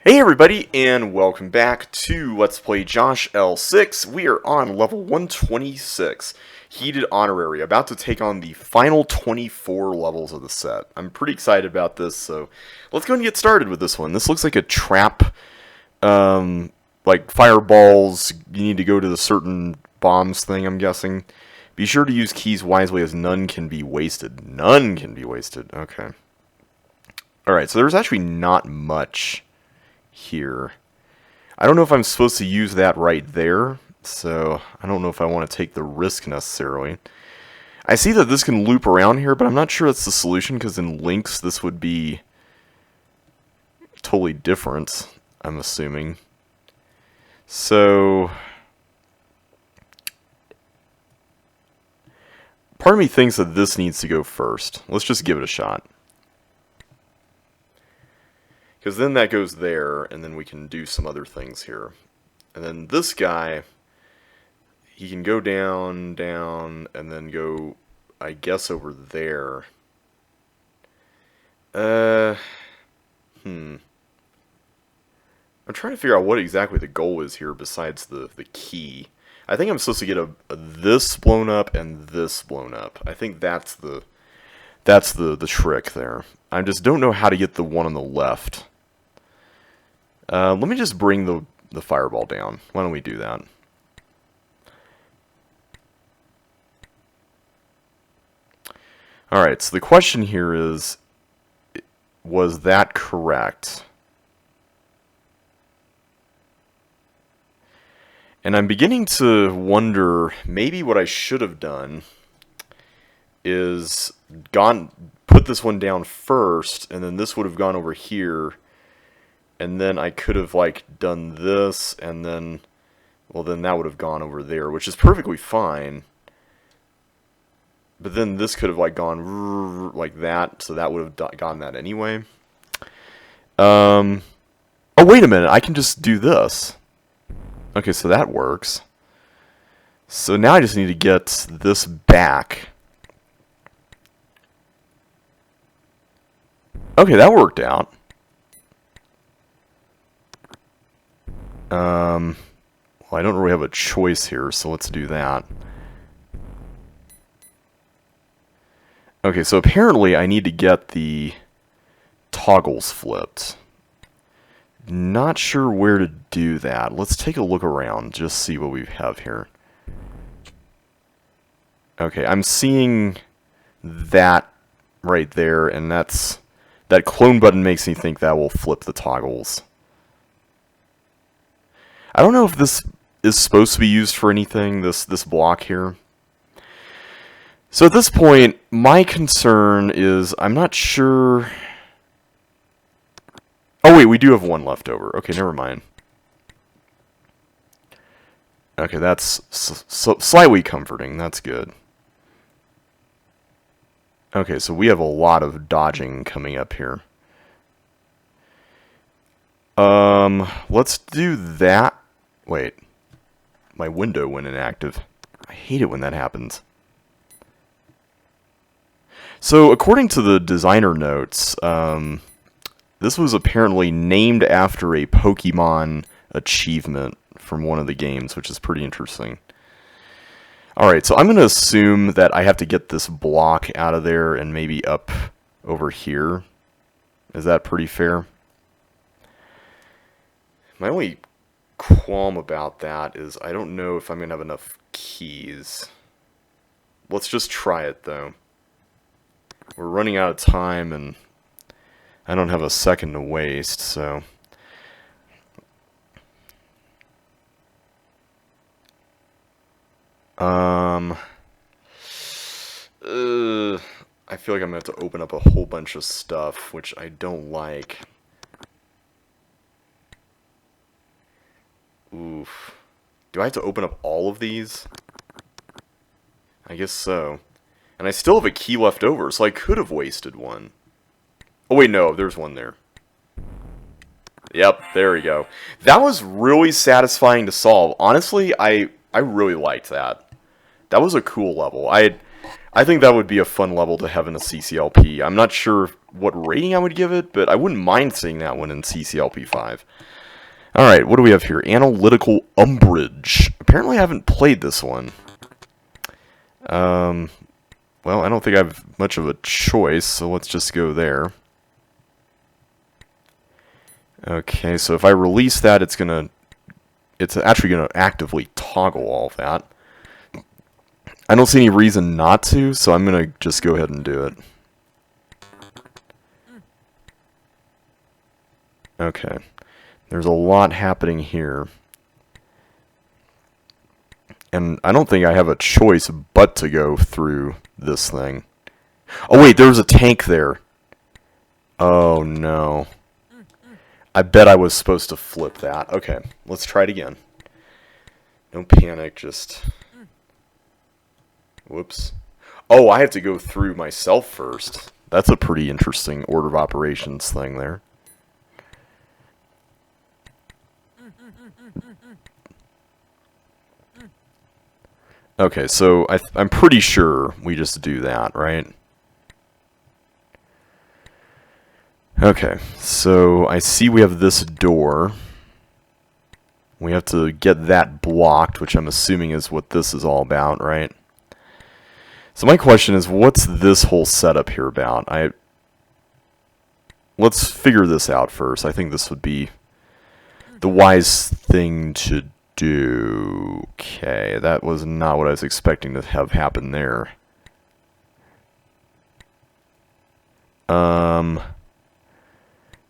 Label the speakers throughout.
Speaker 1: Hey everybody, and welcome back to Let's Play JoshL6. We are on level 126, Heated Honorary, about to take on the final 24 levels of the set. I'm pretty excited about this, so let's go and get started with this one. This looks like a trap, like fireballs, you need to go to the certain bombs thing, I'm guessing. Be sure to use keys wisely as none can be wasted. None can be wasted, okay. Alright, so there's actually not much here. I don't know if I'm supposed to use that right there, so I don't know if I want to take the risk necessarily. I see that this can loop around here, but I'm not sure that's the solution, because in links this would be totally different, I'm assuming. So part of me thinks that this needs to go first. Let's just give it a shot. Because then that goes there, and then we can do some other things here. And then this guy, he can go down, down, and then go, I guess, over there. I'm trying to figure out what exactly the goal is here besides the key. I think I'm supposed to get a this blown up and this blown up. I think that's the trick there. I just don't know how to get the one on the left. Let me just bring the fireball down. Why don't we do that? Alright, so the question here is, was that correct? And I'm beginning to wonder, maybe what I should have done is put this one down first, and then this would have gone over here. And then I could have, like, done this, and then, well, then that would have gone over there, which is perfectly fine. But then this could have, like, gone like that, so that would have gotten that anyway. Oh, wait a minute, I can just do this. Okay, so that works. So now I just need to get this back. Okay, that worked out. Well, I don't really have a choice here, so let's do that. Okay, so apparently I need to get the toggles flipped. Not sure where to do that. Let's take a look around, just see what we have here. Okay, I'm seeing that right there, and that clone button makes me think that will flip the toggles. I don't know if this is supposed to be used for anything, this block here. So at this point, my concern is, I'm not sure... Oh wait, we do have one left over. Okay, never mind. Okay, that's slightly comforting, that's good. Okay, so we have a lot of dodging coming up here. Let's do that. Wait, my window went inactive. I hate it when that happens. So, according to the designer notes, this was apparently named after a Pokemon achievement from one of the games, which is pretty interesting. Alright, so I'm going to assume that I have to get this block out of there and maybe up over here. Is that pretty fair? My only qualm about that is I don't know if I'm going to have enough keys. Let's just try it, though. We're running out of time, and I don't have a second to waste, so... I feel like I'm going to have to open up a whole bunch of stuff, which I don't like. Oof. Do I have to open up all of these? I guess so. And I still have a key left over, so I could have wasted one. Oh wait, no, there's one there. Yep, there we go. That was really satisfying to solve. Honestly, I really liked that. That was a cool level. I think that would be a fun level to have in a CCLP. I'm not sure what rating I would give it, but I wouldn't mind seeing that one in CCLP 5. Alright, what do we have here? Analytical Umbrage. Apparently I haven't played this one. Well, I don't think I have much of a choice, so let's just go there. Okay, so if I release that, it's actually gonna actively toggle all of that. I don't see any reason not to, so I'm gonna just go ahead and do it. Okay. There's a lot happening here. And I don't think I have a choice but to go through this thing. Oh wait, there was a tank there. Oh no. I bet I was supposed to flip that. Okay, let's try it again. No panic, just... Whoops. Oh, I have to go through myself first. That's a pretty interesting order of operations thing there. Okay, so I'm pretty sure we just do that, right? Okay, so I see we have this door. We have to get that blocked, which I'm assuming is what this is all about, right? So my question is, what's this whole setup here about? Let's figure this out first. I think this would be the wise thing to do. Okay, that was not what I was expecting to have happen there. Well,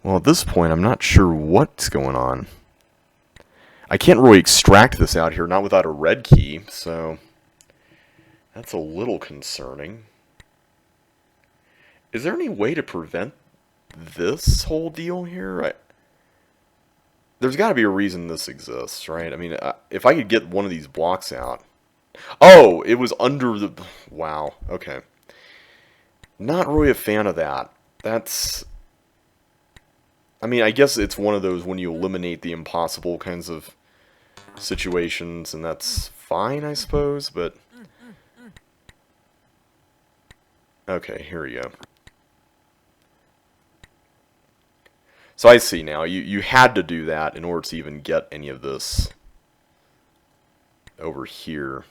Speaker 1: at this point, I'm not sure what's going on. I can't really extract this out here, not without a red key, so that's a little concerning. Is there any way to prevent this whole deal here? There's got to be a reason this exists, right? I mean, if I could get one of these blocks out... Oh, it was under the... Wow, okay. Not really a fan of that. That's... I mean, I guess it's one of those when you eliminate the impossible kinds of situations, and that's fine, I suppose, but... Okay, here we go. So I see now, you had to do that in order to even get any of this over here.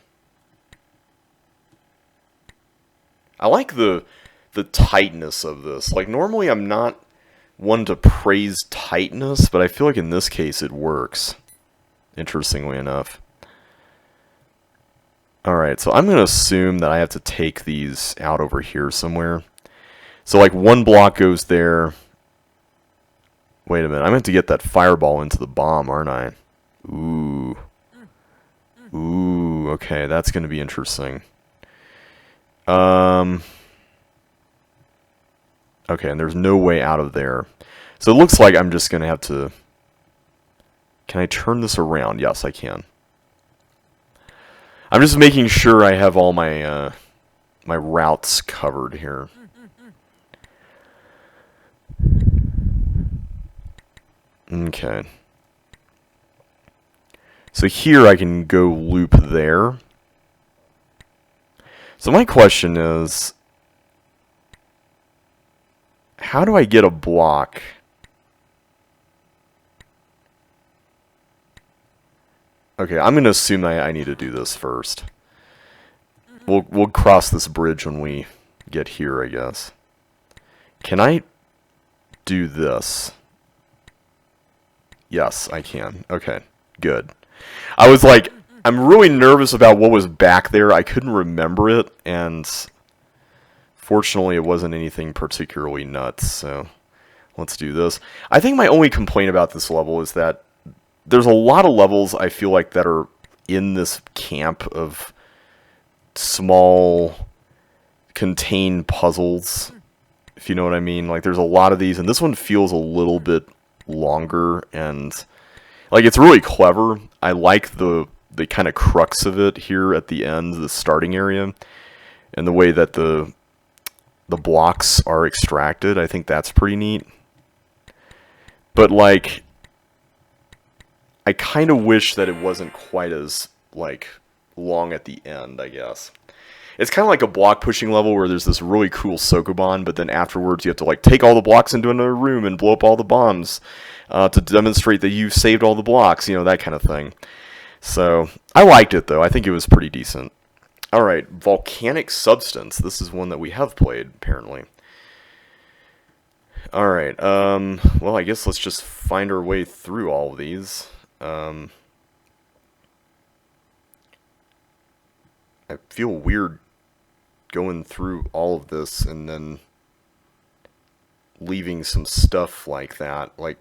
Speaker 1: I like the tightness of this. Like, normally I'm not one to praise tightness, but I feel like in this case it works, interestingly enough. Alright, so I'm going to assume that I have to take these out over here somewhere. So, like, one block goes there. Wait a minute, I'm going to get that fireball into the bomb, aren't I? Ooh. Ooh, okay, that's going to be interesting. Okay, and there's no way out of there. So it looks like I'm just going to have to... Can I turn this around? Yes, I can. I'm just making sure I have all my my routes covered here. Okay. So here I can go loop there. So my question is, how do I get a block? Okay, I'm going to assume I need to do this first. We'll cross this bridge when we get here, I guess. Can I do this? Yes, I can. Okay, good. I was like, I'm really nervous about what was back there. I couldn't remember it, and fortunately it wasn't anything particularly nuts, so let's do this. I think my only complaint about this level is that there's a lot of levels I feel like that are in this camp of small, contained puzzles, if you know what I mean. Like, there's a lot of these, and this one feels a little bit longer, and like, it's really clever. I like the kind of crux of it here at the end, the starting area, and the way that the blocks are extracted. I think that's pretty neat. But like, I kind of wish that it wasn't quite as like long at the end, I guess. It's kind of like a block pushing level where there's this really cool Sokoban, but then afterwards you have to like take all the blocks into another room and blow up all the bombs to demonstrate that you saved all the blocks, you know, that kind of thing. So I liked it though. I think it was pretty decent. All right, Volcanic Substance. This is one that we have played apparently. All right. Well, I guess let's just find our way through all of these. I feel weird going through all of this and then leaving some stuff like that. Like,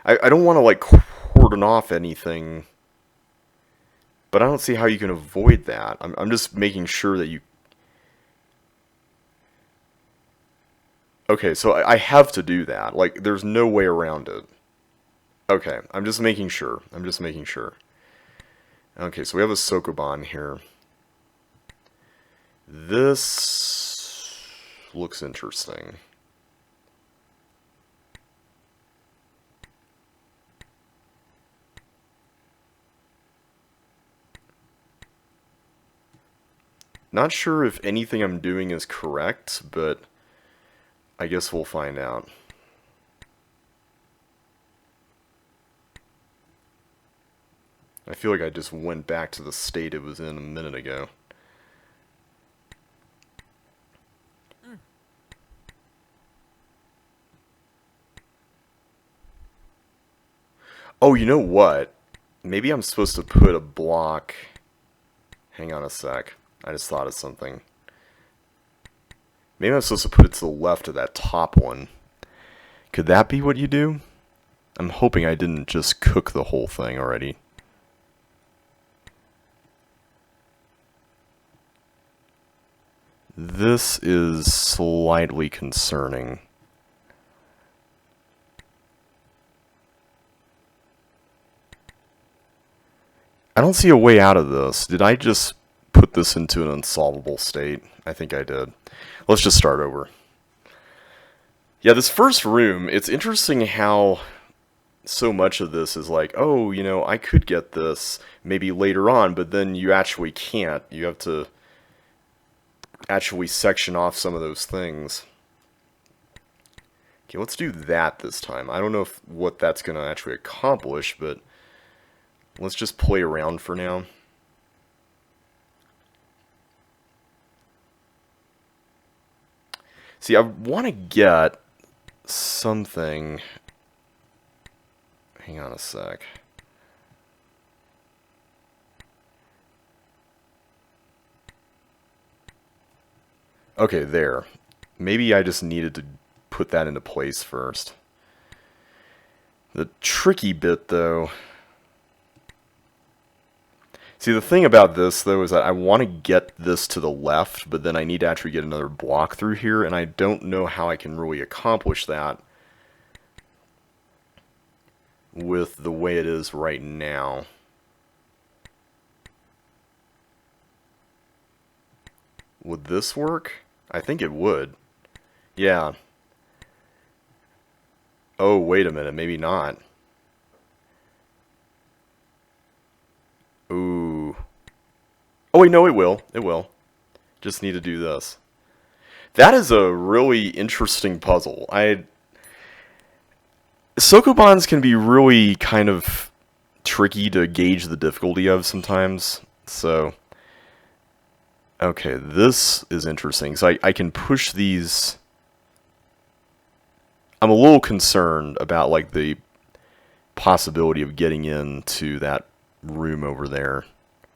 Speaker 1: I don't want to like cordon off anything, but I don't see how you can avoid that. I'm just making sure that you. Okay, so I have to do that. Like, there's no way around it. Okay, I'm just making sure. Okay, so we have a Sokoban here. This looks interesting. Not sure if anything I'm doing is correct, but I guess we'll find out. I feel like I just went back to the state it was in a minute ago. Oh, you know what? Maybe I'm supposed to put a block... Hang on a sec. I just thought of something. Maybe I'm supposed to put it to the left of that top one. Could that be what you do? I'm hoping I didn't just cook the whole thing already. This is slightly concerning. I don't see a way out of this. Did I just put this into an unsolvable state? I think I did. Let's just start over. Yeah, this first room, it's interesting how so much of this is like, oh, you know, I could get this maybe later on, but then you actually can't. You have to actually section off some of those things. Okay, let's do that this time. I don't know what that's going to actually accomplish, but let's just play around for now. See, I want to get something... Hang on a sec. Okay, there. Maybe I just needed to put that into place first. The tricky bit, though... See, the thing about this, though, is that I want to get this to the left, but then I need to actually get another block through here, and I don't know how I can really accomplish that with the way it is right now. Would this work? I think it would. Yeah. Oh, wait a minute, maybe not. Ooh. Oh wait, no, it will. It will. Just need to do this. That is a really interesting puzzle. Sokobans can be really kind of tricky to gauge the difficulty of sometimes. So, okay, this is interesting. So I can push these. I'm a little concerned about like the possibility of getting into that room over there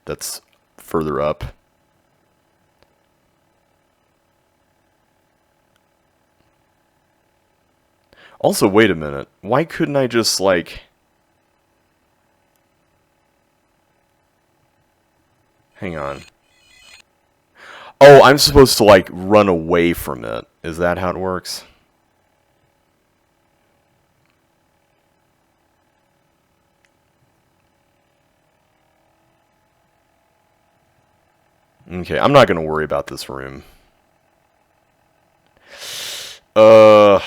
Speaker 1: that's further up. Also, wait a minute. Why couldn't I just, like... Hang on. Oh, I'm supposed to, like, run away from it. Is that how it works? Okay, I'm not going to worry about this room.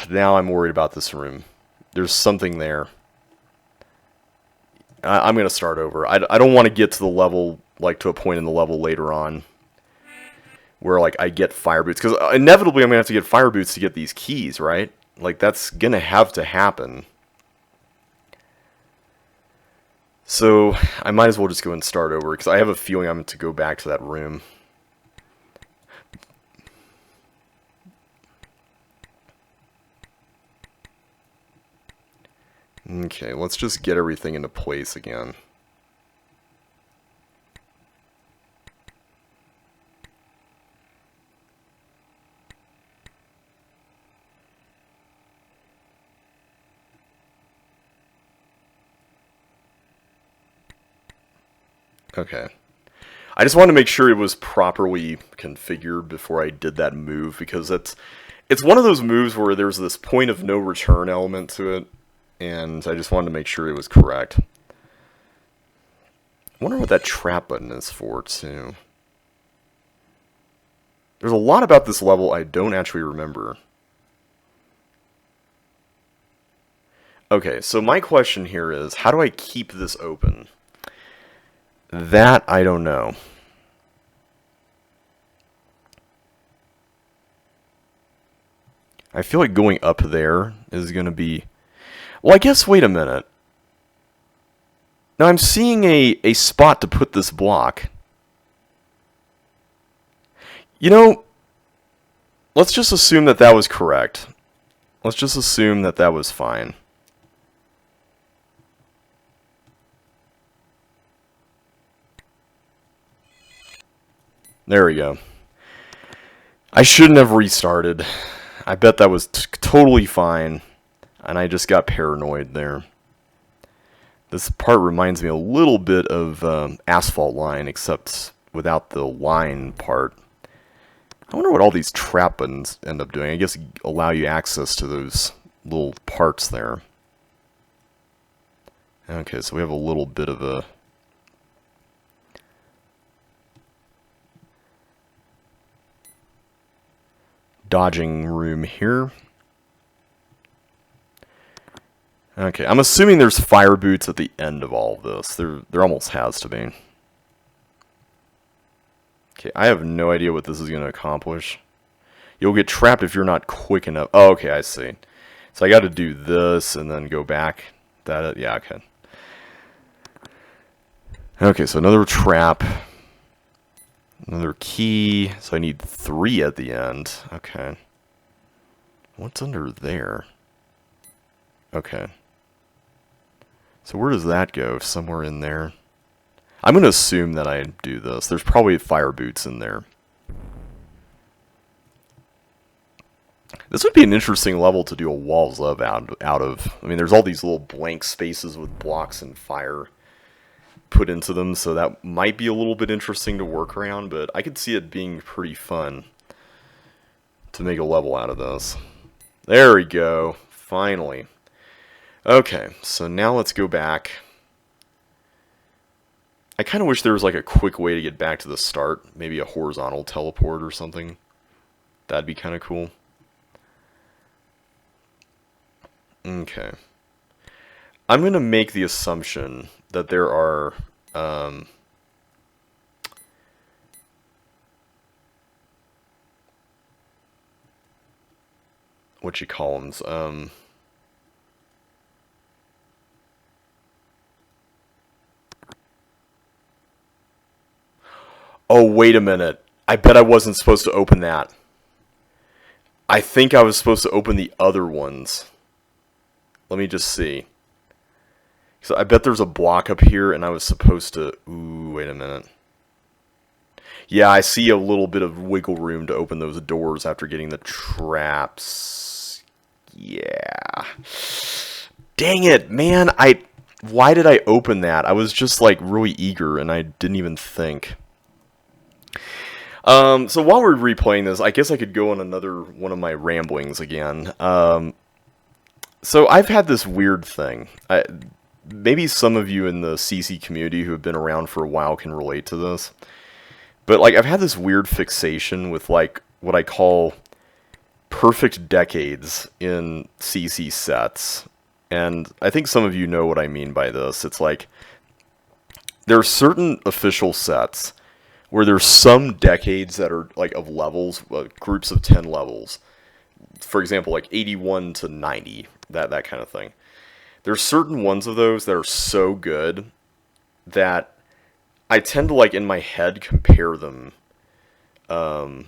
Speaker 1: Now I'm worried about this room. There's something there. I'm going to start over. I don't want to get to the level, like, to a point in the level later on where like I get fire boots, because inevitably I'm gonna have to get fire boots to get these keys, right? Like that's gonna have to happen. So I might as well just go and start over, because I have a feeling I'm to go back to that room. Okay, let's just get everything into place again. Okay. I just wanted to make sure it was properly configured before I did that move, because it's one of those moves where there's this point of no return element to it, and I just wanted to make sure it was correct. I wonder what that trap button is for, too. There's a lot about this level I don't actually remember. Okay, so my question here is, how do I keep this open? That I don't know. I feel like going up there is going to be... Well, I guess, wait a minute. Now, I'm seeing a spot to put this block. You know, let's just assume that that was correct. Let's just assume that that was fine. There we go. I shouldn't have restarted. I bet that was totally fine, and I just got paranoid there. This part reminds me a little bit of Asphalt Line, except without the line part. I wonder what all these trap buttons end up doing. I guess allow you access to those little parts there. Okay, so we have a little bit of a... dodging room here. Okay, I'm assuming there's fire boots at the end of all of this. There almost has to be. Okay, I have no idea what this is going to accomplish. You'll get trapped if you're not quick enough. Oh, okay, I see. So I got to do this and then go back. That, yeah, okay. Okay, so another trap. Another key. So I need 3 at the end. Okay. What's under there? Okay. So where does that go? Somewhere in there? I'm going to assume that I do this. There's probably fire boots in there. This would be an interesting level to do a walls of out of. I mean, there's all these little blank spaces with blocks and fire put into them, so that might be a little bit interesting to work around, but I could see it being pretty fun to make a level out of this. There we go. Finally. Okay, so now let's go back. I kind of wish there was like a quick way to get back to the start. Maybe a horizontal teleport or something. That'd be kind of cool. Okay. I'm going to make the assumption that there are what you call them? Oh, wait a minute. I bet I wasn't supposed to open that. I think I was supposed to open the other ones. Let me just see. So I bet there's a block up here, and I was supposed to... Ooh, wait a minute. Yeah, I see a little bit of wiggle room to open those doors after getting the traps. Yeah. Dang it, man. Why did I open that? I was just, like, really eager, and I didn't even think. So while we're replaying this, I guess I could go on another one of my ramblings again. So I've had this weird thing. Maybe some of you in the CC community who have been around for a while can relate to this. But, like, I've had this weird fixation with, like, what I call perfect decades in CC sets. And I think some of you know what I mean by this. It's like, there are certain official sets where there's some decades that are like of levels, groups of 10 levels. For example, like 81 to 90, that kind of thing. There's certain ones of those that are so good that I tend to, like, in my head compare them to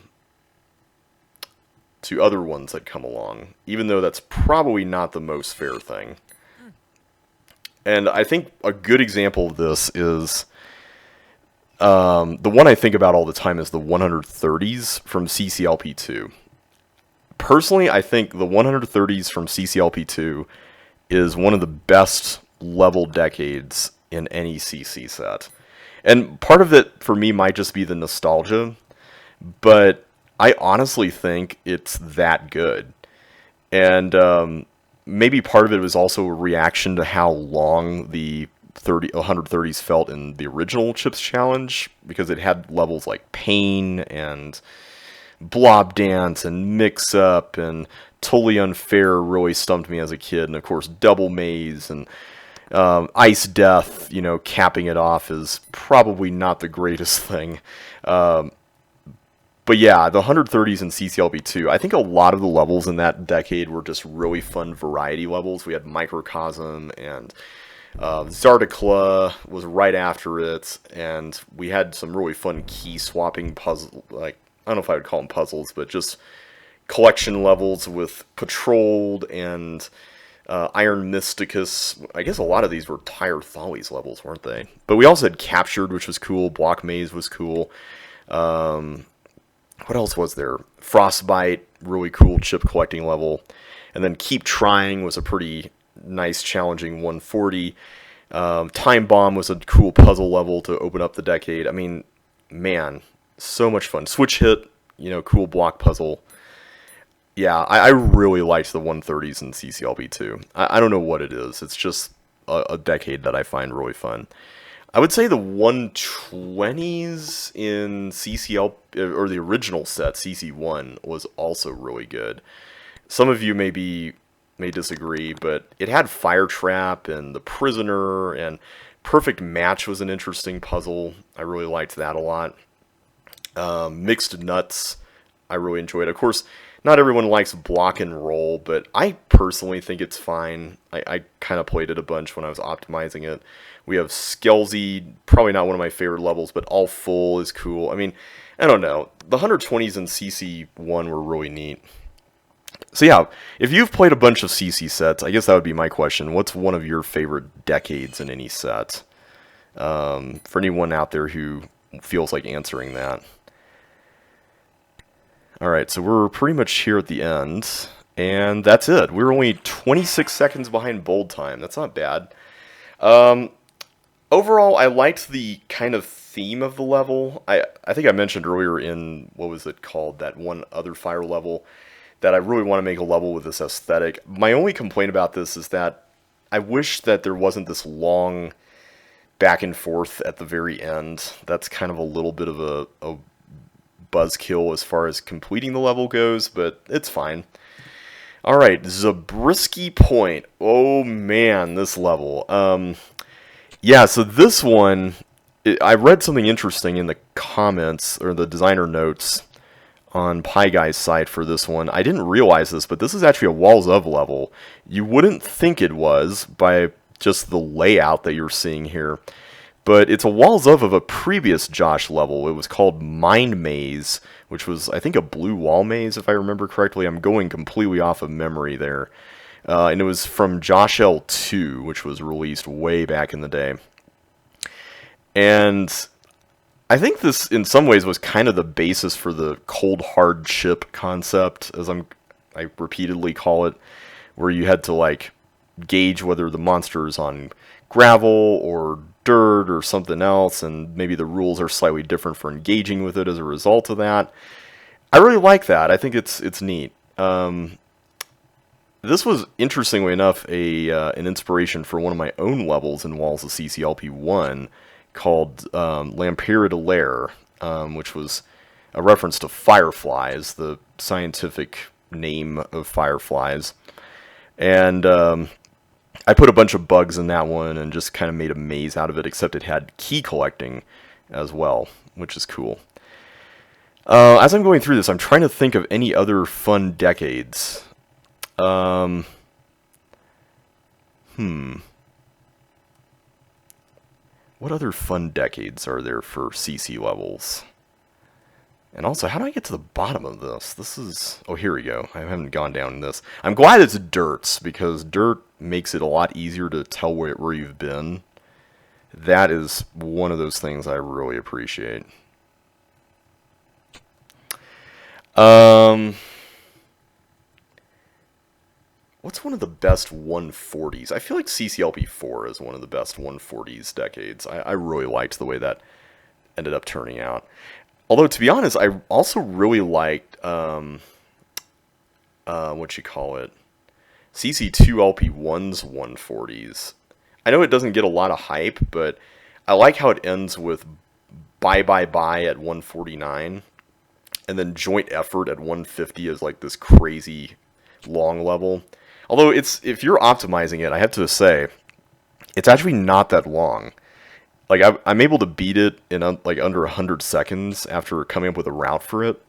Speaker 1: other ones that come along, even though that's probably not the most fair thing. And I think a good example of this is the one I think about all the time is the 130s from CCLP2. Personally, I think the 130s from CCLP2 is one of the best level decades in any CC set. And part of it, for me, might just be the nostalgia, but I honestly think it's that good. And maybe part of it was also a reaction to how long the 130s felt in the original Chips Challenge, because it had levels like Pain and Blob Dance and Mix Up, and Totally Unfair really stumped me as a kid, and of course Double Maze and Ice Death, capping it off is probably not the greatest thing. But yeah, the 130s in CCLB2, I think a lot of the levels in that decade were just really fun variety levels. We had Microcosm, and Zardakla was right after it, and we had some really fun key swapping puzzle, like, I don't know if I would call them puzzles, but just collection levels with Patrolled and Iron Mysticus. I guess a lot of these were Tyre Thawley's levels, weren't they? But we also had Captured, which was cool. Block Maze was cool. What else was there? Frostbite, really cool chip collecting level. And then Keep Trying was a pretty nice, challenging 140. Time Bomb was a cool puzzle level to open up the decade. I mean, man, so much fun. Switch Hit, cool block puzzle. Yeah, I really liked the 130s in CCLB2. I don't know what it is. It's just a decade that I find really fun. I would say the 120s in CCL, or the original set, CC1, was also really good. Some of you may disagree, but it had Fire Trap and The Prisoner, and Perfect Match was an interesting puzzle. I really liked that a lot. Mixed Nuts, I really enjoyed. Of course, not everyone likes Block and Roll, but I personally think it's fine. I kind of played it a bunch when I was optimizing it. We have Skelsey, probably not one of my favorite levels, but All Full is cool. I mean, I don't know. The 120s in CC1 were really neat. So yeah, if you've played a bunch of CC sets, I guess that would be my question. What's one of your favorite decades in any set? For anyone out there who feels like answering that. Alright, so we're pretty much here at the end, and that's it. We're only 26 seconds behind bold time. That's not bad. Overall, I liked the kind of theme of the level. I think I mentioned earlier in, what was it called, that one other fire level, that I really want to make a level with this aesthetic. My only complaint about this is that I wish that there wasn't this long back and forth at the very end. That's kind of a little bit of a buzzkill as far as completing the level goes, but it's fine. Alright, Zabriskie Point. Oh man, this level. Yeah, so this one, I read something interesting in the comments, or the designer notes on Pie Guy's site for this one. I didn't realize this, but this is actually a Walls of level. You wouldn't think it was by just the layout that you're seeing here. But it's a Walls of a previous Josh level. It was called Mind Maze, which was, I think, a blue wall maze, if I remember correctly. I'm going completely off of memory there. And it was from JoshL2, which was released way back in the day. And I think this, in some ways, was kind of the basis for the cold hard chip concept, as I repeatedly call it, where you had to, like, gauge whether the monster is on gravel or dirt or something else, and maybe the rules are slightly different for engaging with it as a result of that. I really like that. I think it's neat. This was, interestingly enough, an inspiration for one of my own levels in Walls of CCLP1 called Lampira de Lair, which was a reference to fireflies, the scientific name of fireflies. And I put a bunch of bugs in that one and just kind of made a maze out of it, except it had key collecting. as well, which is cool. As I'm going through this, I'm trying to think of any other fun decades. What other fun decades are there for CC levels? And also, how do I get to the bottom of this? This is... Oh, here we go. I haven't gone down this. I'm glad it's dirts, because dirt makes it a lot easier to tell where you've been. That is one of those things I really appreciate. What's one of the best 140s? I feel like CCLP4 is one of the best 140s decades. I really liked the way that ended up turning out. Although, to be honest, I also really liked, CC2LP1's 140s. I know it doesn't get a lot of hype, but I like how it ends with Bye Bye Bye at 149, and then Joint Effort at 150 is like this crazy long level. Although, if you're optimizing it, I have to say, it's actually not that long. Like, I'm able to beat it in like under 100 seconds after coming up with a route for it,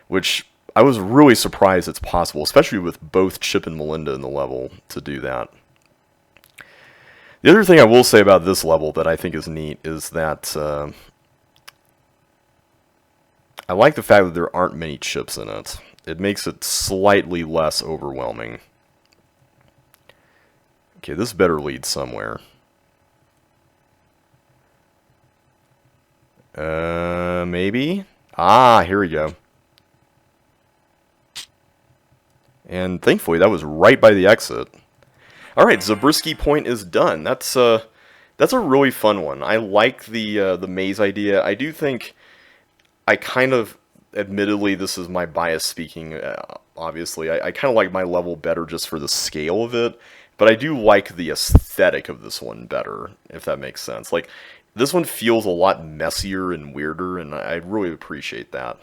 Speaker 1: which I was really surprised it's possible, especially with both Chip and Melinda in the level, to do that. The other thing I will say about this level that I think is neat is that I like the fact that there aren't many chips in it. It makes it slightly less overwhelming. Okay, this better lead somewhere. Maybe? Ah, here we go. And thankfully, that was right by the exit. Alright, Zabriskie Point is done. That's a really fun one. I like the maze idea. I do think I kind of, admittedly, this is my bias speaking, obviously. I kind of like my level better just for the scale of it. But I do like the aesthetic of this one better, if that makes sense. Like, this one feels a lot messier and weirder, and I really appreciate that.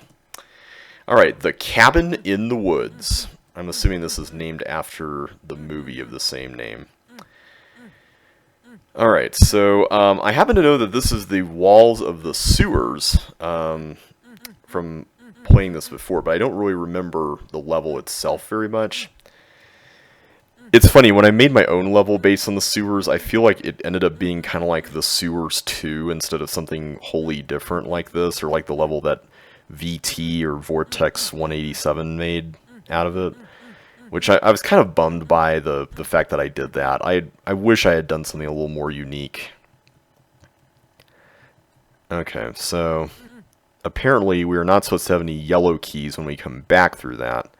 Speaker 1: Alright, The Cabin in the Woods. I'm assuming this is named after the movie of the same name. Alright, so I happen to know that this is the walls of the sewers from playing this before, but I don't really remember the level itself very much. It's funny, when I made my own level based on the sewers, I feel like it ended up being kind of like the Sewers 2 instead of something wholly different like this, or like the level that VT or Vortex 187 made out of it. Which I was kind of bummed by the fact that I did that. I wish I had done something a little more unique. Okay, so apparently we are not supposed to have any yellow keys when we come back through that.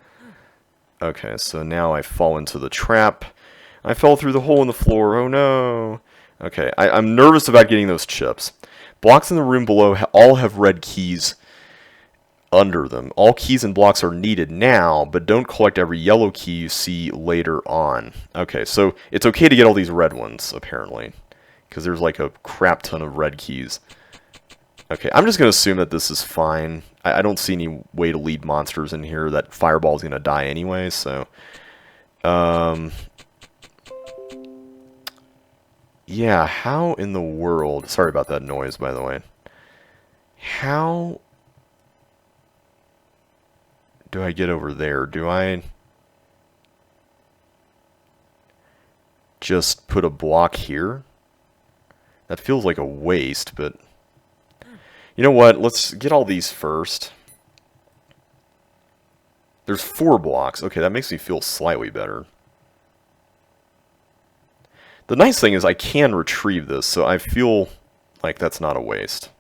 Speaker 1: Okay, so now I fall into the trap. I fell through the hole in the floor. Oh no. Okay, I'm nervous about getting those chips. Blocks in the room below all have red keys under them. All keys and blocks are needed now, but don't collect every yellow key you see later on. Okay, so it's okay to get all these red ones, apparently, because there's like a crap ton of red keys. Okay, I'm just going to assume that this is fine. I don't see any way to lead monsters in here. That fireball's going to die anyway, so... yeah, how in the world... Sorry about that noise, by the way. How do I get over there? Do I just put a block here? That feels like a waste, but... You know what? Let's get all these first. There's 4 blocks. Okay, that makes me feel slightly better. The nice thing is I can retrieve this, so I feel like that's not a waste.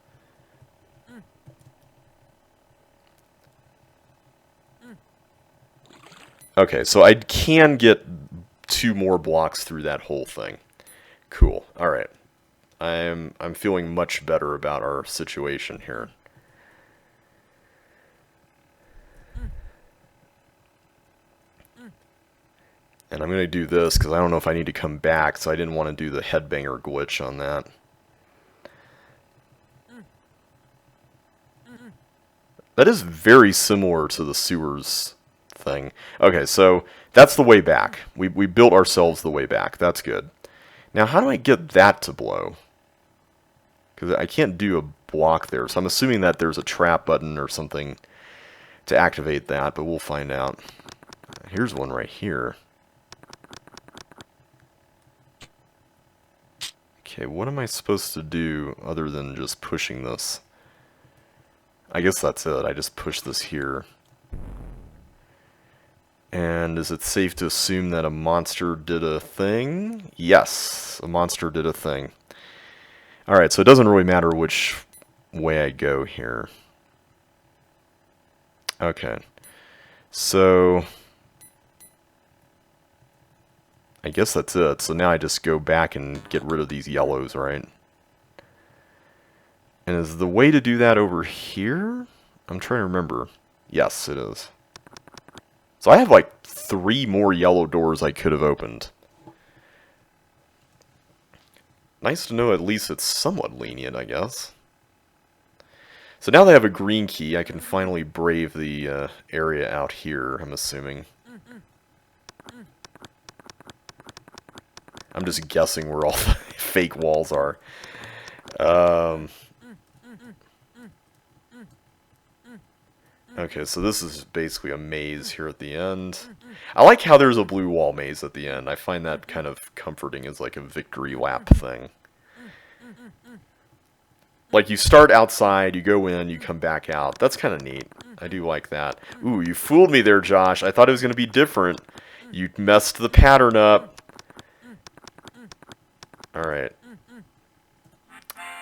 Speaker 1: Okay, so I can get 2 more blocks through that whole thing. Cool. Alright. I'm feeling much better about our situation here. And I'm going to do this because I don't know if I need to come back, so I didn't want to do the headbanger glitch on that. That is very similar to the sewers thing. Okay, so that's the way back. We built ourselves the way back. That's good. Now, how do I get that to blow? Because I can't do a block there. So I'm assuming that there's a trap button or something to activate that, but we'll find out. Here's one right here. Okay, what am I supposed to do other than just pushing this? I guess that's it. I just push this here. And is it safe to assume that a monster did a thing? Yes, a monster did a thing. Alright, so it doesn't really matter which way I go here. Okay. So I guess that's it. So now I just go back and get rid of these yellows, right? And is the way to do that over here? I'm trying to remember. Yes, it is. So I have like 3 more yellow doors I could have opened. Nice to know at least it's somewhat lenient, I guess. So now that I have a green key, I can finally brave the area out here, I'm assuming. I'm just guessing where all the fake walls are. Okay, so this is basically a maze here at the end. I like how there's a blue wall maze at the end. I find that kind of comforting as like a victory lap thing. Like you start outside, you go in, you come back out. That's kind of neat. I do like that. Ooh, you fooled me there, Josh. I thought it was going to be different. You messed the pattern up. Alright.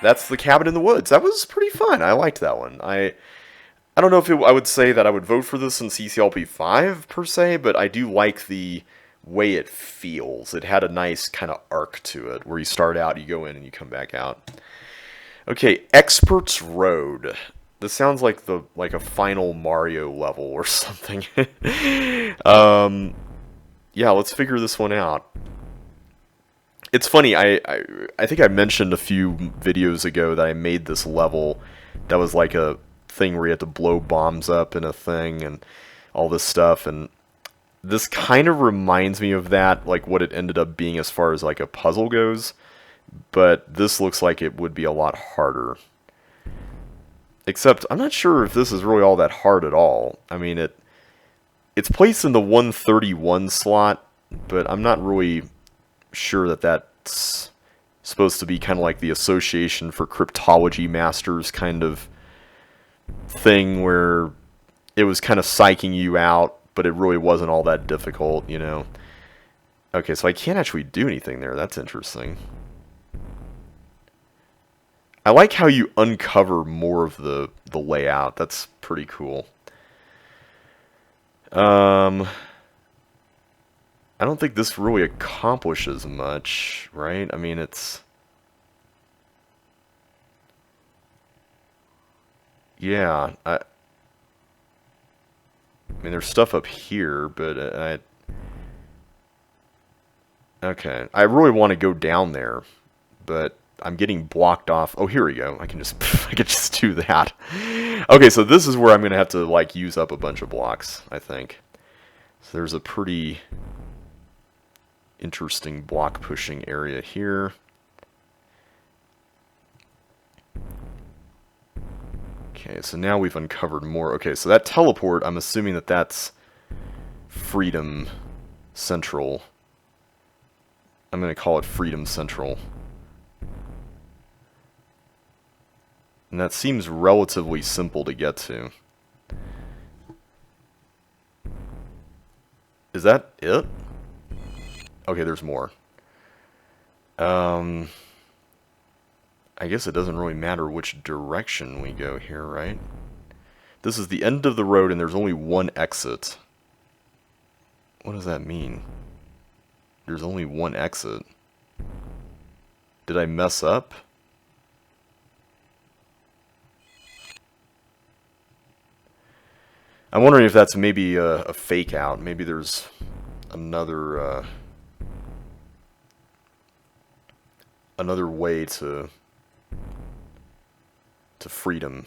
Speaker 1: That's the cabin in the woods. That was pretty fun. I liked that one. I don't know if I would say that I would vote for this in CCLP 5 per se, but I do like the way it feels. It had a nice kind of arc to it, where you start out, you go in, and you come back out. Okay, Expert's Road. This sounds like a final Mario level or something. Yeah, let's figure this one out. It's funny, I think I mentioned a few videos ago that I made this level that was like a thing where you had to blow bombs up in a thing and all this stuff, and this kind of reminds me of that, like what it ended up being as far as like a puzzle goes, but this looks like it would be a lot harder. Except, I'm not sure if this is really all that hard at all. I mean, it's placed in the 131 slot, but I'm not really sure that that's supposed to be kind of like the Association for Cryptology Masters kind of thing where it was kind of psyching you out, but it really wasn't all that difficult, you know. Okay, so I can't actually do anything there. That's interesting. I like how you uncover more of the layout. That's pretty cool. I don't think this really accomplishes much, right? I mean, it's... Yeah, I mean, there's stuff up here, but okay, I really want to go down there, but I'm getting blocked off. Oh, here we go. I can just do that. Okay, so this is where I'm gonna have to like use up a bunch of blocks, I think. So there's a pretty interesting block pushing area here. Okay, so now we've uncovered more. Okay, so that teleport, I'm assuming that that's Freedom Central. I'm going to call it Freedom Central. And that seems relatively simple to get to. Is that it? Okay, there's more. I guess it doesn't really matter which direction we go here, right? This is the end of the road and there's only one exit. What does that mean? There's only one exit. Did I mess up? I'm wondering if that's maybe a fake out. Maybe there's another way to freedom.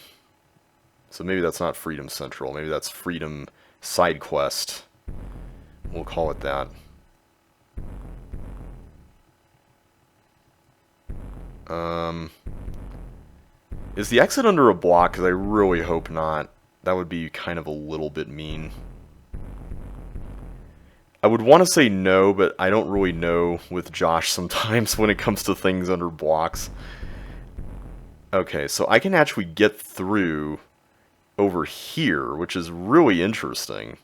Speaker 1: So maybe that's not Freedom Central. Maybe that's Freedom Side Quest. We'll call it that. Is the exit under a block? Because I really hope not. That would be kind of a little bit mean. I would want to say no, but I don't really know with Josh sometimes when it comes to things under blocks. Okay, so I can actually get through over here, which is really interesting.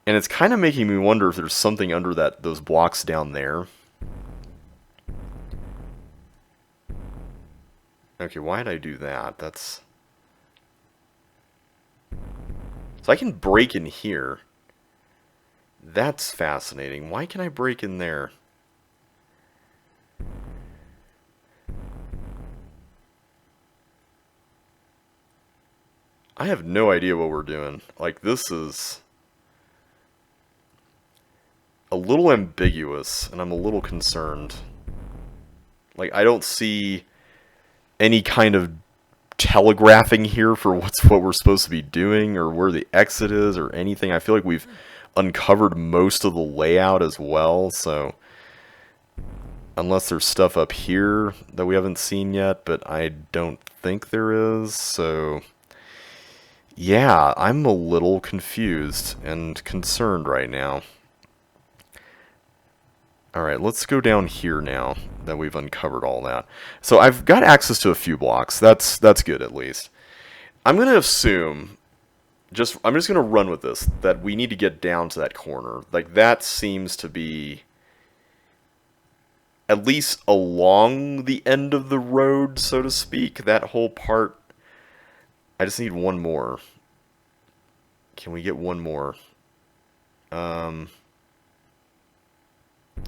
Speaker 1: And it's kind of making me wonder if there's something under those blocks down there. Okay, why did I do that? That's... So I can break in here. That's fascinating. Why can I break in there? I have no idea what we're doing. Like, this is a little ambiguous, and I'm a little concerned. Like, I don't see any kind of telegraphing here for what we're supposed to be doing, or where the exit is, or anything. I feel like we've uncovered most of the layout as well, so unless there's stuff up here that we haven't seen yet, but I don't think there is, so yeah, I'm a little confused and concerned right now. Alright, let's go down here now that we've uncovered all that. So I've got access to a few blocks. That's good, at least. I'm going to assume, I'm just going to run with this, that we need to get down to that corner. Like, that seems to be at least along the end of the road, so to speak. That whole part. I just need one more. Can we get one more?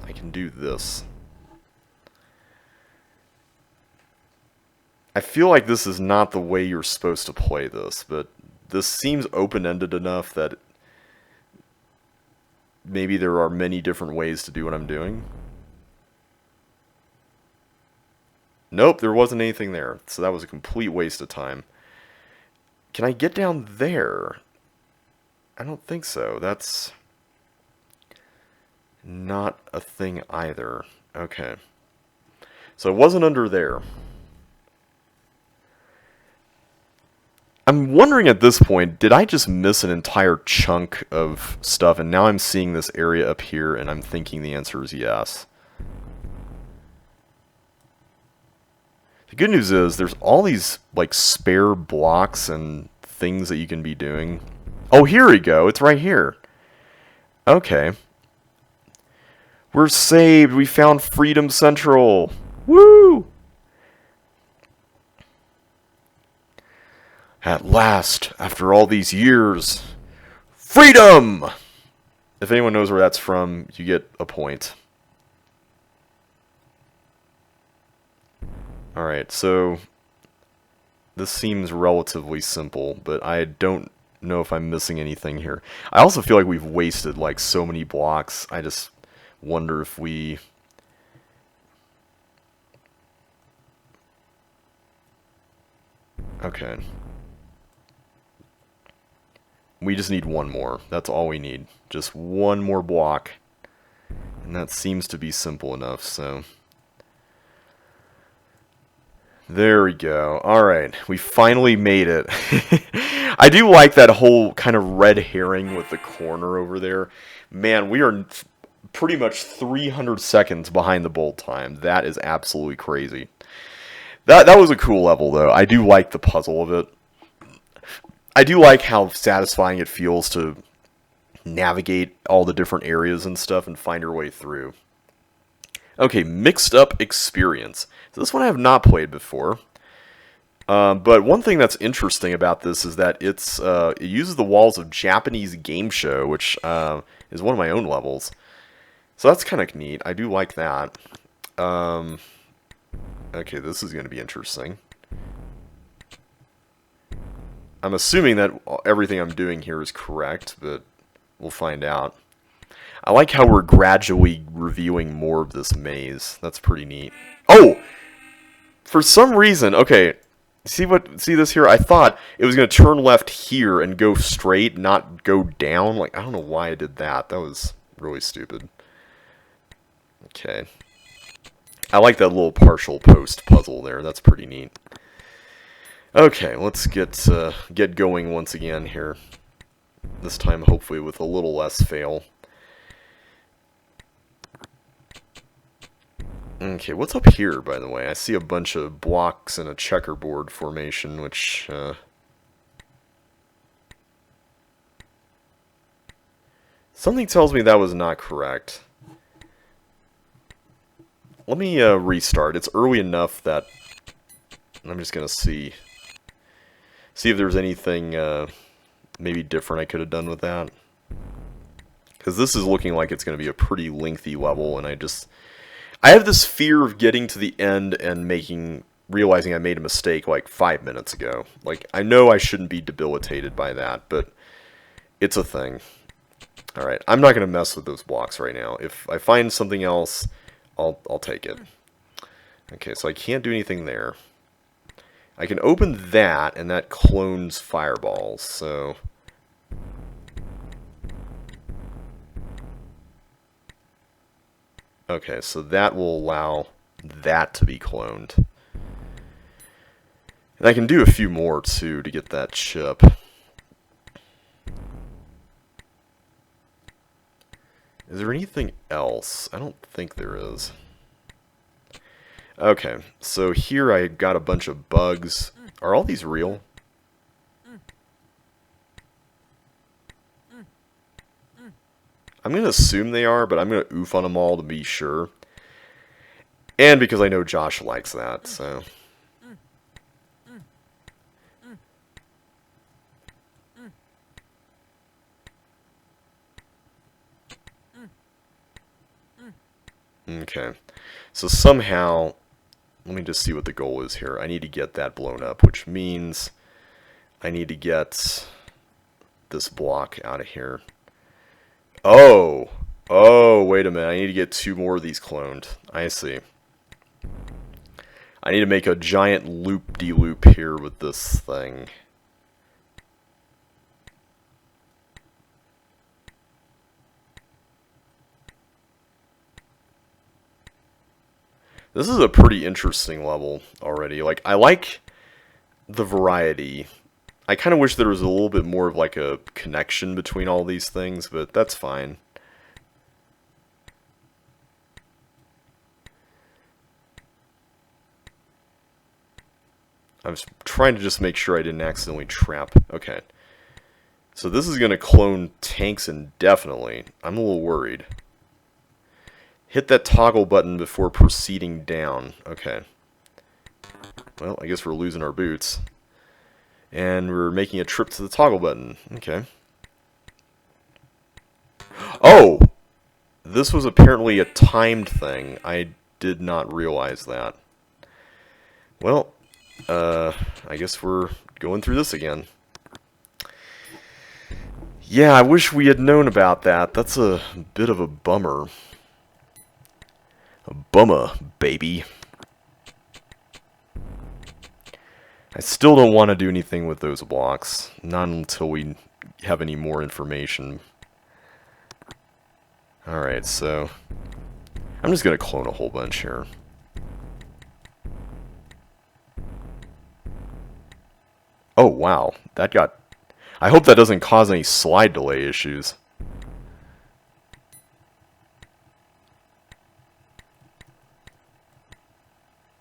Speaker 1: I can do this. I feel like this is not the way you're supposed to play this, but this seems open-ended enough that maybe there are many different ways to do what I'm doing. Nope, there wasn't anything there, so that was a complete waste of time. Can I get down there? I don't think so. That's not a thing either. Okay. So it wasn't under there. I'm wondering at this point, did I just miss an entire chunk of stuff, and now I'm seeing this area up here, and I'm thinking the answer is yes. The good news is, there's all these, like, spare blocks and things that you can be doing. Oh, here we go. It's right here. Okay. We're saved. We found Freedom Central. Woo! At last, after all these years, freedom! If anyone knows where that's from, you get a point. Alright, so this seems relatively simple, but I don't know if I'm missing anything here. I also feel like we've wasted like so many blocks. I just wonder if we... Okay. We just need one more. That's all we need. Just one more block. And that seems to be simple enough, so... There we go. Alright, we finally made it. I do like that whole kind of red herring with the corner over there. Man, we are pretty much 300 seconds behind the bolt time. That is absolutely crazy. That was a cool level, though. I do like the puzzle of it. I do like how satisfying it feels to navigate all the different areas and stuff and find your way through. Okay, mixed up experience. So this one I have not played before. But one thing that's interesting about this is that it uses the walls of Japanese Game Show, which is one of my own levels. So that's kind of neat. I do like that. Okay, this is going to be interesting. I'm assuming that everything I'm doing here is correct, but we'll find out. I like how we're gradually reviewing more of this maze. That's pretty neat. Oh! For some reason, okay, see this here? I thought it was going to turn left here and go straight, not go down. Like, I don't know why I did that. That was really stupid. Okay. I like that little partial post puzzle there. That's pretty neat. Okay, let's get going once again here. This time, hopefully, with a little less fail. Okay, what's up here, by the way? I see a bunch of blocks in a checkerboard formation, which, something tells me that was not correct. Let me, restart. It's early enough that I'm just gonna see if there's anything, maybe different I could have done with that. Because this is looking like it's gonna be a pretty lengthy level, and I have this fear of getting to the end and realizing I made a mistake like 5 minutes ago. Like, I know I shouldn't be debilitated by that, but it's a thing. Alright, I'm not going to mess with those blocks right now. If I find something else, I'll take it. Okay, so I can't do anything there. I can open that, and that clones fireballs, so... Okay, so that will allow that to be cloned. And I can do a few more, too, to get that chip. Is there anything else? I don't think there is. Okay, so here I got a bunch of bugs. Are all these real? I'm going to assume they are, but I'm going to oof on them all to be sure. And because I know Josh likes that, so... Okay, so somehow, let me just see what the goal is here. I need to get that blown up, which means I need to get this block out of here. Oh, wait a minute. I need to get 2 more of these cloned. I see. I need to make a giant loop-de-loop here with this thing. This is a pretty interesting level already. Like, I like the variety. I kind of wish there was a little bit more of like a connection between all these things, but that's fine. I was trying to just make sure I didn't accidentally trap. Okay. So this is going to clone tanks indefinitely. I'm a little worried. Hit that toggle button before proceeding down. Okay. Well, I guess we're losing our boots. And we're making a trip to the toggle button. Okay. Oh! This was apparently a timed thing. I did not realize that. Well, I guess we're going through this again. Yeah, I wish we had known about that. That's a bit of a bummer. A bummer, baby. I still don't want to do anything with those blocks. Not until we have any more information. Alright, so... I'm just going to clone a whole bunch here. Oh, wow. That got... I hope that doesn't cause any slide delay issues.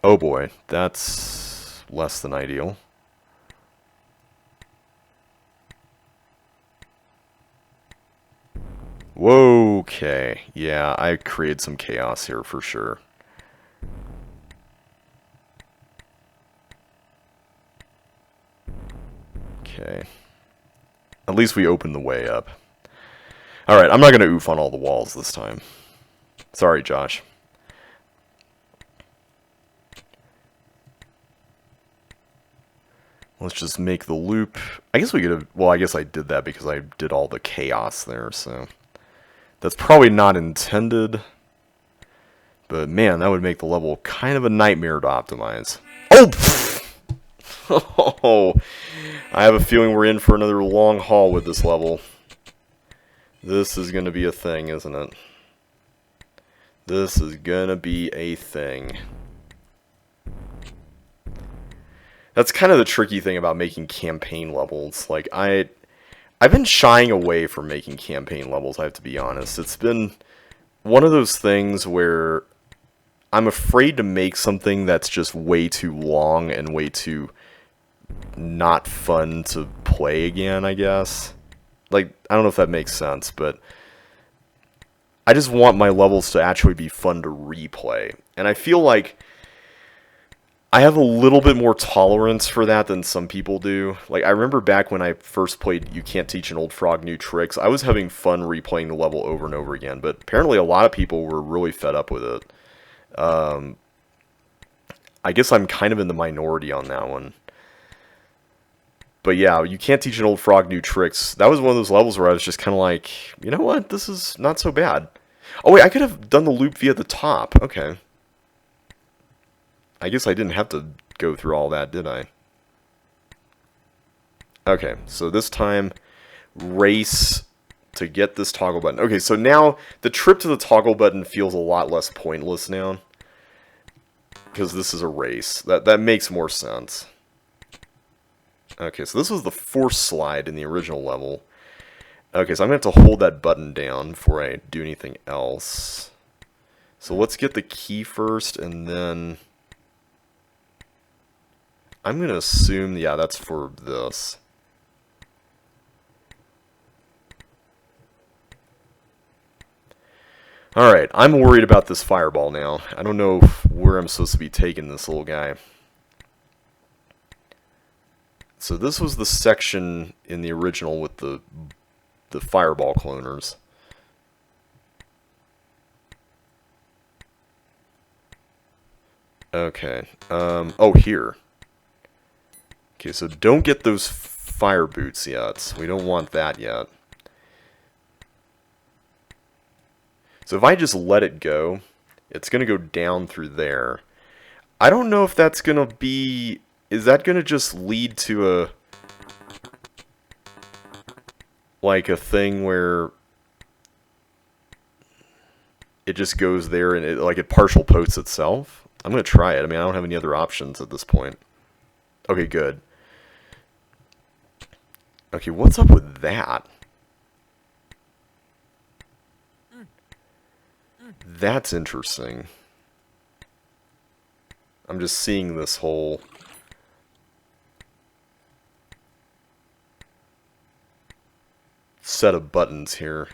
Speaker 1: Oh boy, that's less than ideal. Whoa, okay. Yeah, I created some chaos here for sure. Okay. At least we opened the way up. Alright, I'm not going to oof on all the walls this time. Sorry, Josh. Let's just make the loop. I guess we could have... Well, I guess I did that because I did all the chaos there, so... That's probably not intended. But, man, that would make the level kind of a nightmare to optimize. Oh! Oh! I have a feeling we're in for another long haul with this level. This is going to be a thing, isn't it? This is going to be a thing. That's kind of the tricky thing about making campaign levels. Like, I've been shying away from making campaign levels, I have to be honest. It's been one of those things where I'm afraid to make something that's just way too long and way too not fun to play again, I guess. Like, I don't know if that makes sense, but I just want my levels to actually be fun to replay. And I feel like I have a little bit more tolerance for that than some people do. Like, I remember back when I first played You Can't Teach an Old Frog New Tricks, I was having fun replaying the level over and over again, but apparently a lot of people were really fed up with it. I guess I'm kind of in the minority on that one. But yeah, You Can't Teach an Old Frog New Tricks. That was one of those levels where I was just kind of like, you know what, this is not so bad. Oh wait, I could have done the loop via the top. Okay. I guess I didn't have to go through all that, did I? Okay, so this time, race to get this toggle button. Okay, so now the trip to the toggle button feels a lot less pointless now, because this is a race. That makes more sense. Okay, so this was the force slide in the original level. Okay, so I'm going to have to hold that button down before I do anything else. So let's get the key first, and then I'm going to assume, yeah, that's for this. Alright, I'm worried about this fireball now. I don't know where I'm supposed to be taking this little guy. So this was the section in the original with the fireball cloners. Okay. Oh, here. Okay, so don't get those fire boots yet. We don't want that yet. So if I just let it go, it's going to go down through there. I don't know if that's going to be... Is that going to just lead to a... like a thing where it just goes there and it partial posts itself? I'm going to try it. I mean, I don't have any other options at this point. Okay, good. Okay, what's up with that? That's interesting. I'm just seeing this whole... set of buttons here.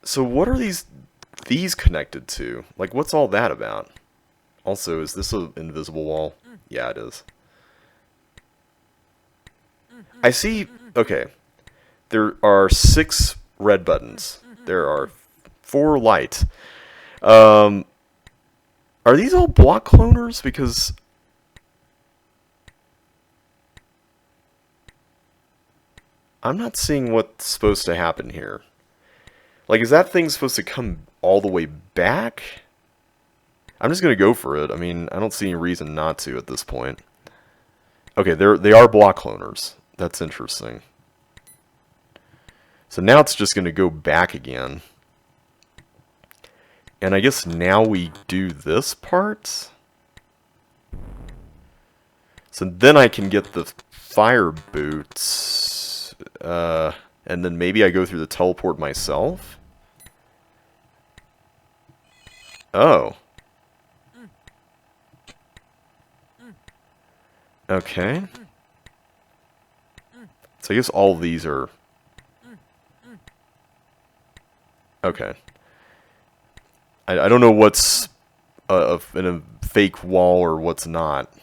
Speaker 1: So what are these connected to? Like, what's all that about? Also, is this an invisible wall? Yeah, it is. I see... Okay. There are 6 red buttons. There are 4 light. Are these all block cloners? Because... I'm not seeing what's supposed to happen here. Like, is that thing supposed to come all the way back? I'm just going to go for it. I mean, I don't see any reason not to at this point. Okay, they are block cloners. That's interesting. So now it's just going to go back again. And I guess now we do this part. So then I can get the fire boots. And then maybe I go through the teleport myself? Oh. Okay. So I guess all of these are... Okay. I don't know what's in a fake wall or what's not.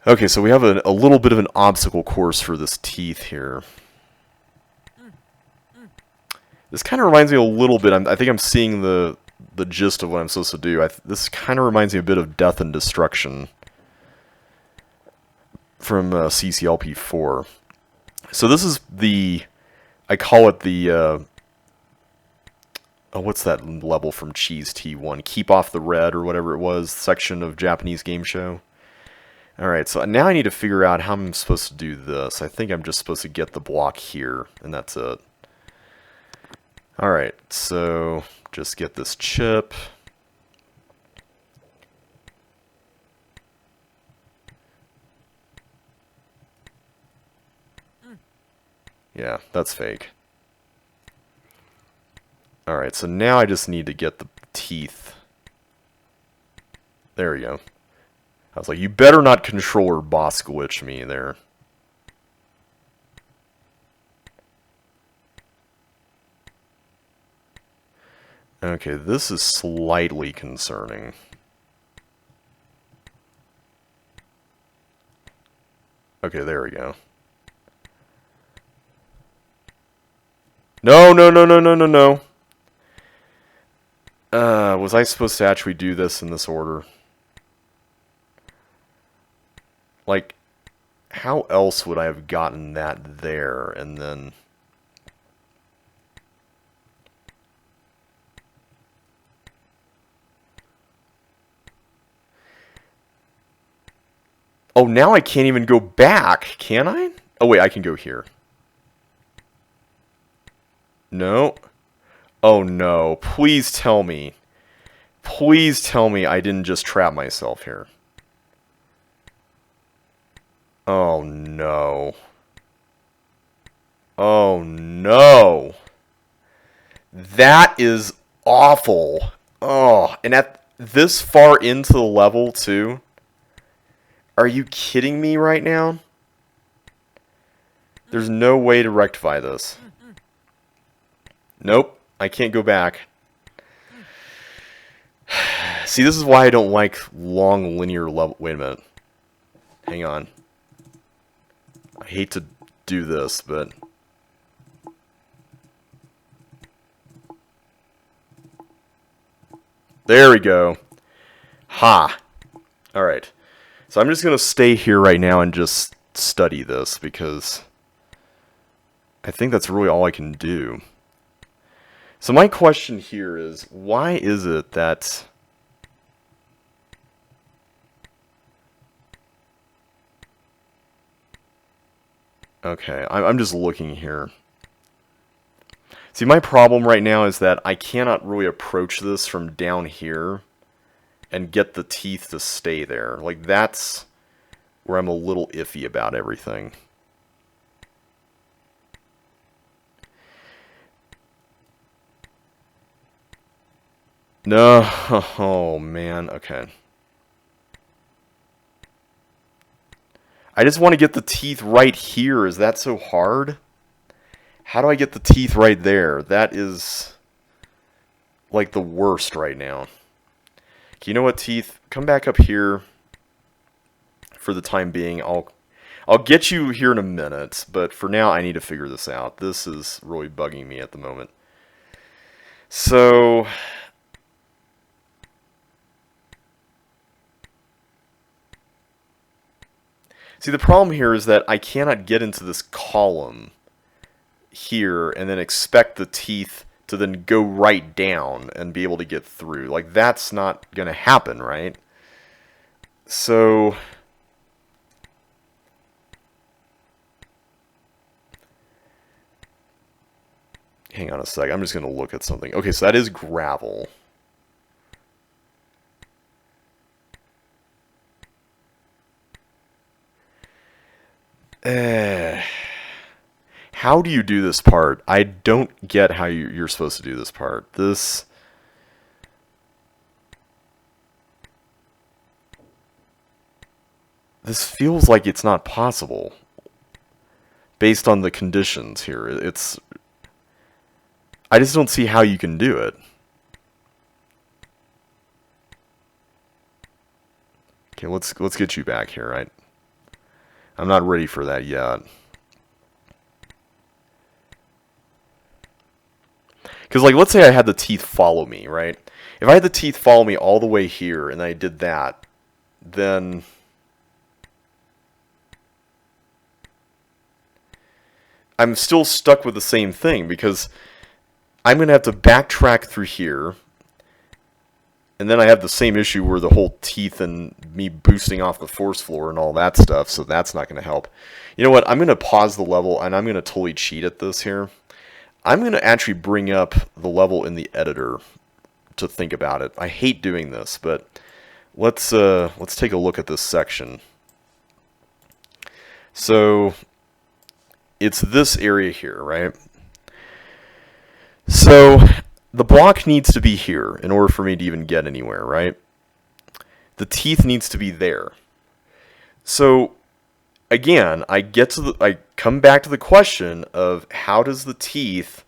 Speaker 1: Okay, so we have a little bit of an obstacle course for this teeth here. This kind of reminds me a little bit, I think I'm seeing the gist of what I'm supposed to do. This kind of reminds me a bit of Death and Destruction from CCLP 4. So this is the, I call it the, oh, what's that level from Cheese T1? Keep Off the Red or whatever it was, section of Japanese game show. Alright, so now I need to figure out how I'm supposed to do this. I think I'm just supposed to get the block here, and that's it. Alright, so just get this chip. Yeah, that's fake. Alright, so now I just need to get the teeth. There we go. I was like, you better not controller boss glitch me there. Okay, this is slightly concerning. Okay, there we go. No, no, no, no, no, no, no. Was I supposed to actually do this in this order? Like, how else would I have gotten that there, and then... Oh, now I can't even go back, can I? Oh, wait, I can go here. No. Oh, no. Please tell me. Please tell me I didn't just trap myself here. Oh, no. Oh, no. That is awful. Oh, and at this far into the level, too? Are you kidding me right now? There's no way to rectify this. Nope, I can't go back. See, this is why I don't like long linear level. Wait a minute. Hang on. I hate to do this, but... There we go. Ha! Alright. So I'm just going to stay here right now and just study this, because I think that's really all I can do. So my question here is, why is it that... Okay, I'm just looking here. See, my problem right now is that I cannot really approach this from down here and get the teeth to stay there. Like, that's where I'm a little iffy about everything. No, oh man, okay. I just want to get the teeth right here. Is that so hard? How do I get the teeth right there? That is like the worst right now. Okay, you know what, teeth? Come back up here for the time being. I'll get you here in a minute, but for now I need to figure this out. This is really bugging me at the moment. So... See, the problem here is that I cannot get into this column here and then expect the teeth to then go right down and be able to get through. Like, that's not going to happen, right? So... Hang on a sec. I'm just going to look at something. Okay, so that is gravel. How do you do this part? I don't get how you're supposed to do this part. This feels like it's not possible based on the conditions here. I just don't see how you can do it. Okay, let's get you back here, right? I'm not ready for that yet. Because, like, let's say I had the teeth follow me, right? If I had the teeth follow me all the way here, and I did that, then... I'm still stuck with the same thing, because I'm going to have to backtrack through here, and then I have the same issue where the whole teeth and me boosting off the force floor and all that stuff, so that's not going to help. You know what? I'm going to pause the level, and I'm going to totally cheat at this here. I'm going to actually bring up the level in the editor to think about it. I hate doing this, but let's take a look at this section. So it's this area here, right? So the block needs to be here in order for me to even get anywhere, right? The teeth needs to be there. So again, I come back to the question of how does the teeth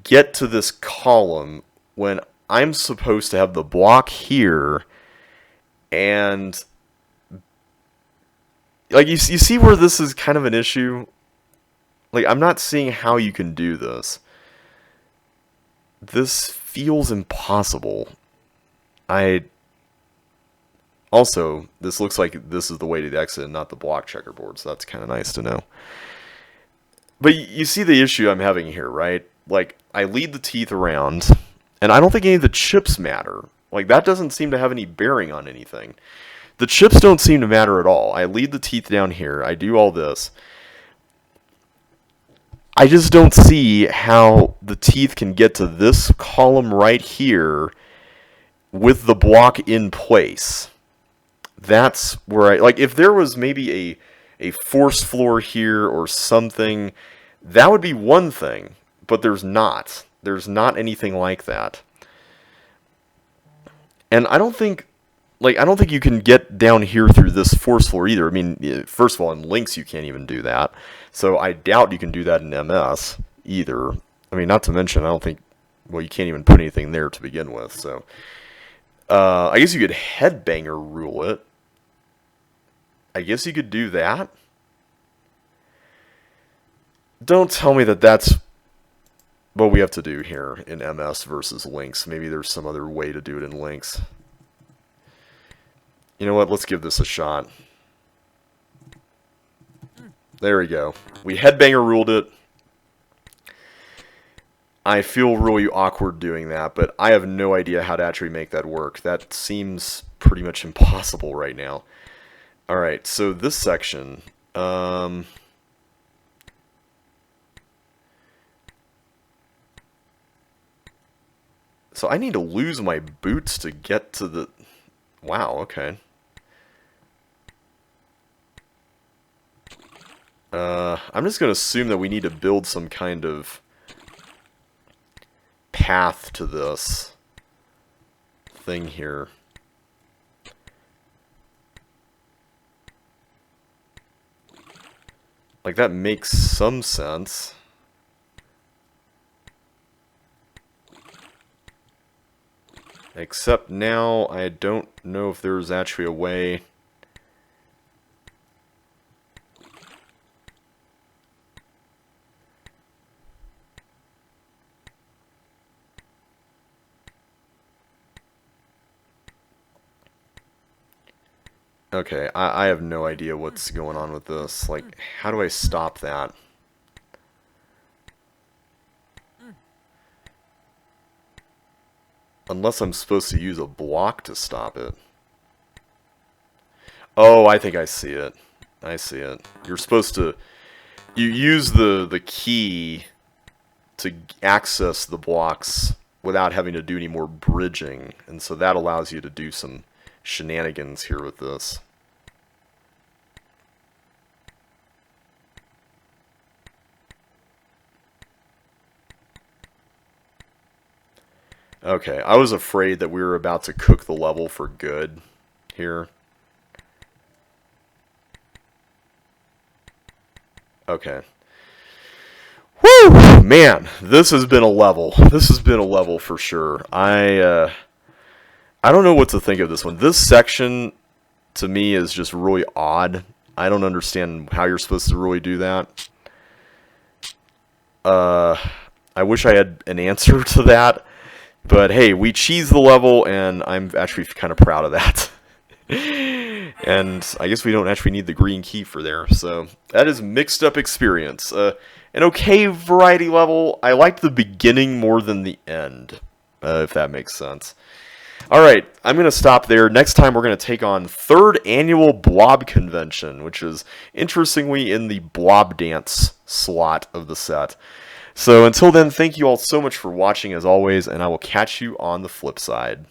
Speaker 1: get to this column when I'm supposed to have the block here, and like you see where this is kind of an issue? Like, I'm not seeing how you can do this. This feels impossible. Also, this looks like this is the way to the exit and not the block checkerboard, so that's kind of nice to know. But you see the issue I'm having here, right? Like, I lead the teeth around, and I don't think any of the chips matter. Like, that doesn't seem to have any bearing on anything. The chips don't seem to matter at all. I lead the teeth down here. I do all this. I just don't see how the teeth can get to this column right here with the block in place. That's where like, if there was maybe a force floor here or something, that would be one thing, but there's not. There's not anything like that. And I don't think you can get down here through this force floor either. I mean, first of all, in Lynx you can't even do that. So I doubt you can do that in MS either. I mean, not to mention, I don't think, well, you can't even put anything there to begin with. So I guess you could headbanger rule it. I guess you could do that. Don't tell me that that's what we have to do here in MS versus Lynx. Maybe there's some other way to do it in Lynx. You know what? Let's give this a shot. There we go. We headbanger ruled it. I feel really awkward doing that, but I have no idea how to actually make that work. That seems pretty much impossible right now. Alright, so this section. So I need to lose my boots to get to the... Wow, okay. I'm just going to assume that we need to build some kind of path to this thing here. Like, that makes some sense. Except now, I don't know if there's actually a way... Okay, I have no idea what's going on with this. Like, how do I stop that? Unless I'm supposed to use a block to stop it. Oh, I think I see it. I see it. You're supposed to... You use the key to access the blocks without having to do any more bridging. And so that allows you to do some shenanigans here with this. Okay, I was afraid that we were about to cook the level for good here. Okay. Woo! Man, this has been a level. This has been a level for sure. I don't know what to think of this one. This section, to me, is just really odd. I don't understand how you're supposed to really do that. I wish I had an answer to that. But hey, we cheesed the level, and I'm actually kind of proud of that. And I guess we don't actually need the green key for there. So that is Mixed Up Experience. An okay variety level. I liked the beginning more than the end, if that makes sense. Alright, I'm going to stop there. Next time we're going to take on 3rd Annual Blob Convention, which is interestingly in the Blob Dance slot of the set. So until then, thank you all so much for watching as always, and I will catch you on the flip side.